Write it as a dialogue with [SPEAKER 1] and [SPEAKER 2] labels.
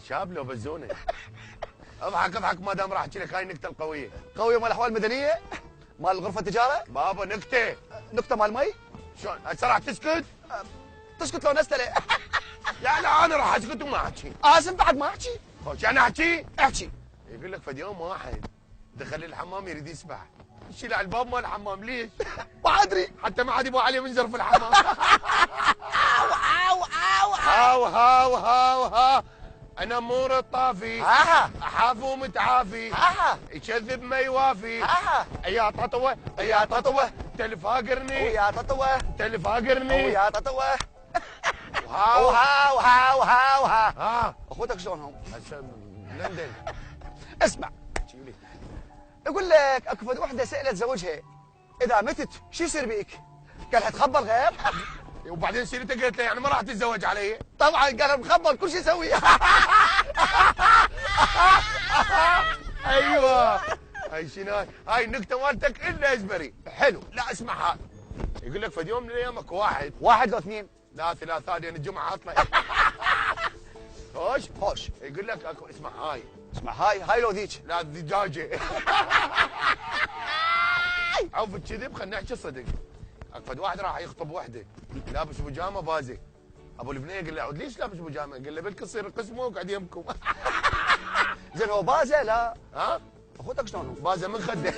[SPEAKER 1] شاب لو بزونه. اضحك اضحك ما دام راح احكي لك هاي النكته القويه.
[SPEAKER 2] قويه مال الاحوال المدنيه؟ مال غرفه التجاره؟
[SPEAKER 1] بابا نكته.
[SPEAKER 2] نكته مال مي؟
[SPEAKER 1] شلون هسه راح تسكت؟
[SPEAKER 2] تسكت لو نستله.
[SPEAKER 1] لا لا انا راح اسكت وما احكي.
[SPEAKER 2] اسف بعد ما احكي.
[SPEAKER 1] خوش انا احكي؟
[SPEAKER 2] احكي.
[SPEAKER 1] يقول لك فد يوم واحد دخل الحمام يريد يسبح، يشيل على الباب مال الحمام. ليش؟
[SPEAKER 2] ما ادري.
[SPEAKER 1] حتى ما عاد يبغى عليه منزر في الحمام.
[SPEAKER 2] أو
[SPEAKER 1] هاو هاو هاو ها انا مور الطافي احاف ومتعافي يكذب ما يوافي يا تطوه يا تطوه تلفاقرني
[SPEAKER 2] ويا تطوه
[SPEAKER 1] تلفاقرني
[SPEAKER 2] ويا تطوه
[SPEAKER 1] وهاو
[SPEAKER 2] وها وها وها وها.
[SPEAKER 1] ها
[SPEAKER 2] اخوتك شلونهم؟
[SPEAKER 1] هسه لندن.
[SPEAKER 2] اسمع، يقول لك اكو فد وحده سالت زوجها اذا متت شو يصير بيك؟ قالها تخبل غير؟
[SPEAKER 1] وبعدين سيرته قالت له يعني ما راح تتزوج علي؟
[SPEAKER 2] طبعا قالها مخبل كل شيء يسوي.
[SPEAKER 1] ايوه هاي شنو هاي النكته مالتك الا ازبري.
[SPEAKER 2] حلو.
[SPEAKER 1] لا اسمع هاي. يقول لك فد يوم من الايام اكو
[SPEAKER 2] واحد لو اثنين؟
[SPEAKER 1] لا ثلاثة لان الجمعه عطله. خوش
[SPEAKER 2] خوش.
[SPEAKER 1] يقول لك اكو اسمع هاي.
[SPEAKER 2] اسمع هاي لو ذيك؟
[SPEAKER 1] لا دجاجه. عوف الكذب خلينا نحكي صدق. فد واحد راح يخطب وحده لابس بيجامه بازه. ابو البنيه قال له عود ليش لابس بيجامه؟ قال له بلكي يصير قسمه وقعد يمكم.
[SPEAKER 2] زين هو بازه لا؟
[SPEAKER 1] ها؟
[SPEAKER 2] اخوتك شلونهم؟
[SPEAKER 1] بازه من خده.